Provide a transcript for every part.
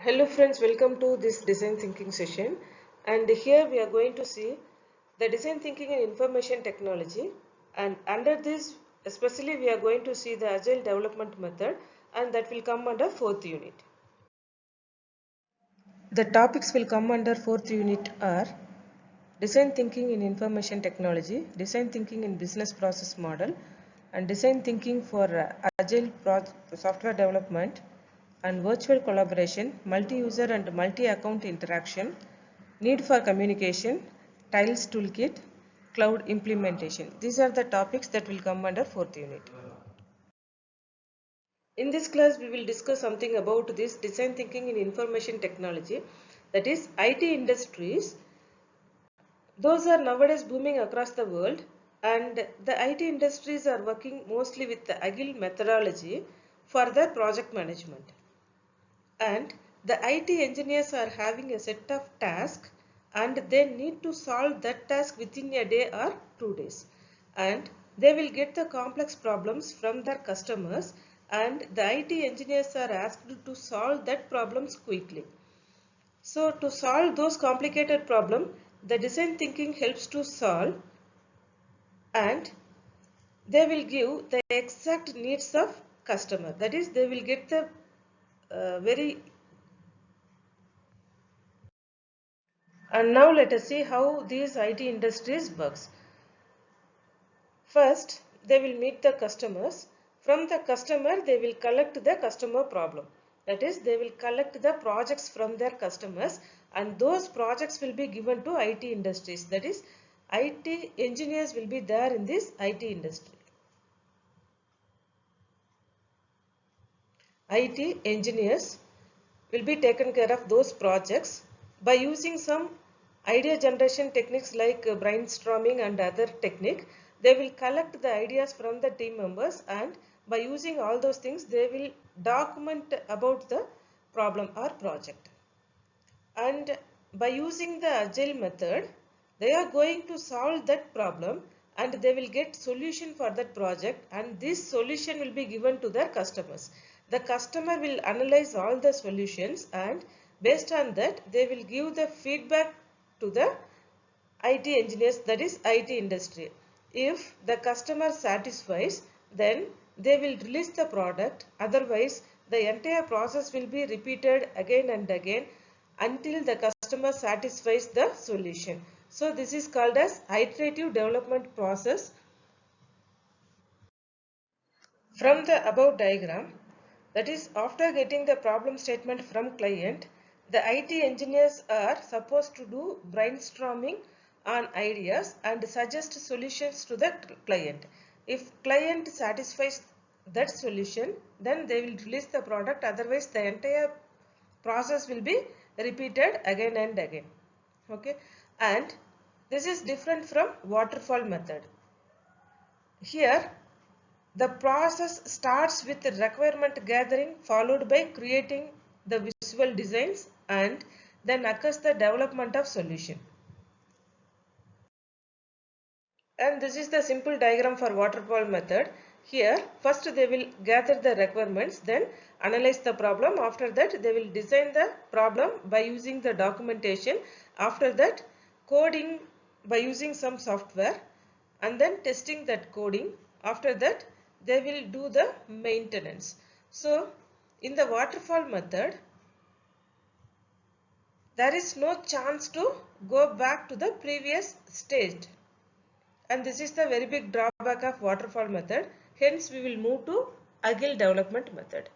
Hello friends, welcome to this design thinking session, and here we are going to see the design thinking in information technology, and under this especially we are going to see the agile development method, and that will come under fourth unit. The topics will come under fourth unit are design thinking in information technology, design thinking in business process model, and design thinking for agile software development, and virtual collaboration, multi-user and multi-account interaction, need for communication, tiles toolkit, cloud implementation. These are the topics that will come under fourth unit. In this class, we will discuss something about this design thinking in information technology, that is IT industries. Those are nowadays booming across the world, and the IT industries are working mostly with the agile methodology for their project management. And the IT engineers are having a set of tasks and they need to solve that task within a day or 2 days. And they will get the complex problems from their customers, and the IT engineers are asked to solve that problems quickly. So to solve those complicated problems, the design thinking helps to solve, and they will give the exact needs of customer. That is, they will get the very. And now let us see how these IT industries works. First, they will meet the customers. From the customer, they will collect the customer problem. That is, they will collect the projects from their customers, and those projects will be given to IT industries. That is, IT engineers will be there in this IT industry. IT engineers will be taken care of those projects by using some idea generation techniques like brainstorming and other technique. They will collect the ideas from the team members, and by using all those things they will document about the problem or project. And by using the agile method, they are going to solve that problem and they will get solution for that project, and this solution will be given to their customers. The customer will analyze all the solutions, and based on that they will give the feedback to the IT engineers, that is IT industry. If the customer satisfies, then they will release the product. Otherwise, the entire process will be repeated again and again until the customer satisfies the solution. So this is called as iterative development process. From the above diagram, that is, after getting the problem statement from client, the IT engineers are supposed to do brainstorming on ideas and suggest solutions to the client. If client satisfies that solution, then they will release the product. Otherwise, the entire process will be repeated again and again. Okay, and this is different from waterfall method. Here the process starts with requirement gathering, followed by creating the visual designs, and then occurs the development of solution. And this is the simple diagram for waterfall method. Here first they will gather the requirements, then analyze the problem. After that they will design the problem by using the documentation. After that coding by using some software, and then testing that coding. After that they will do the maintenance. So in the waterfall method there is no chance to go back to the previous stage, and this is the very big drawback of waterfall method. Hence we will move to agile development method.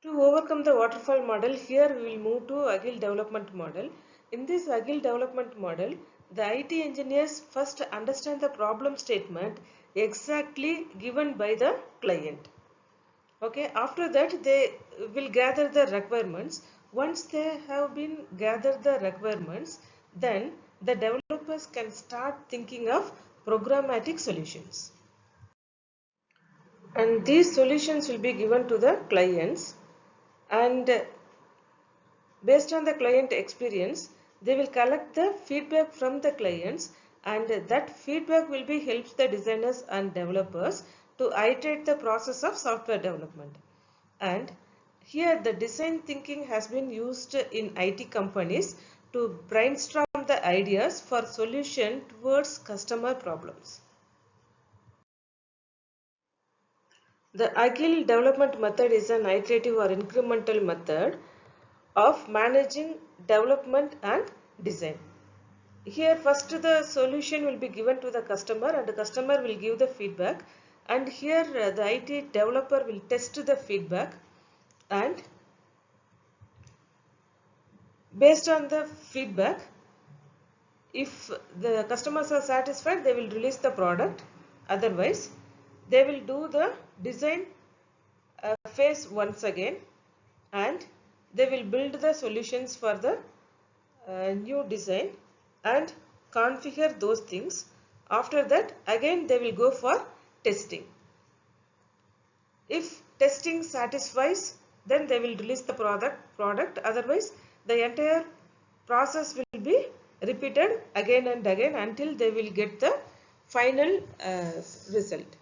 To overcome the waterfall model, here we will move to agile development model. In this agile development model, the IT engineers first understand the problem statement exactly given by the client. Okay, after that they will gather the requirements. Once they have been gathered the requirements, then the developers can start thinking of programmatic solutions. And these solutions will be given to the clients, and based on the client experience, they will collect the feedback from the clients, and that feedback will be helps the designers and developers to iterate the process of software development. And Here the design thinking has been used in IT companies to brainstorm the ideas for solution towards customer problems. The Agile development method is an iterative or incremental method of managing development and design. Here first the solution will be given to the customer and the customer will give the feedback, and here the IT developer will test the feedback, and based on the feedback, if the customers are satisfied, they will release the product. Otherwise they will do the design phase once again, and they will build the solutions for the new design and configure those things. After that again they will go for testing. If testing satisfies, then they will release the product. Otherwise the entire process will be repeated again and again until they will get the final result.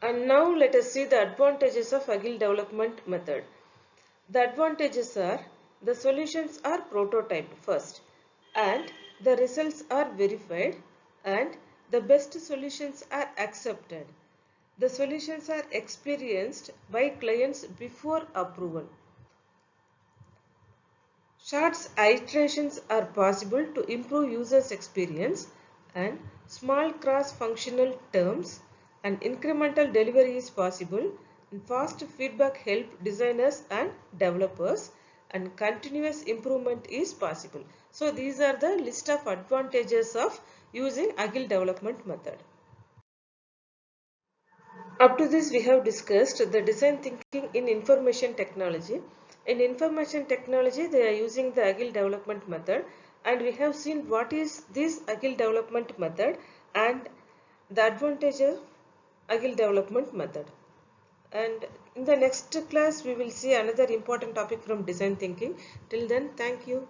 And now let us see the advantages of Agile development method. The advantages are: the solutions are prototyped first and the results are verified, and the best solutions are accepted. The solutions are experienced by clients before approval. Short iterations are possible to improve users' experience, and small cross-functional terms and incremental delivery is possible, and fast feedback help designers and developers, and continuous improvement is possible. So these are the list of advantages of using Agile development method. Up to this we have discussed the design thinking in information technology. In information technology they are using the Agile development method, and we have seen what is this Agile development method and the advantage of Agile development method. And in the next class we will see another important topic from design thinking. Till then, thank you.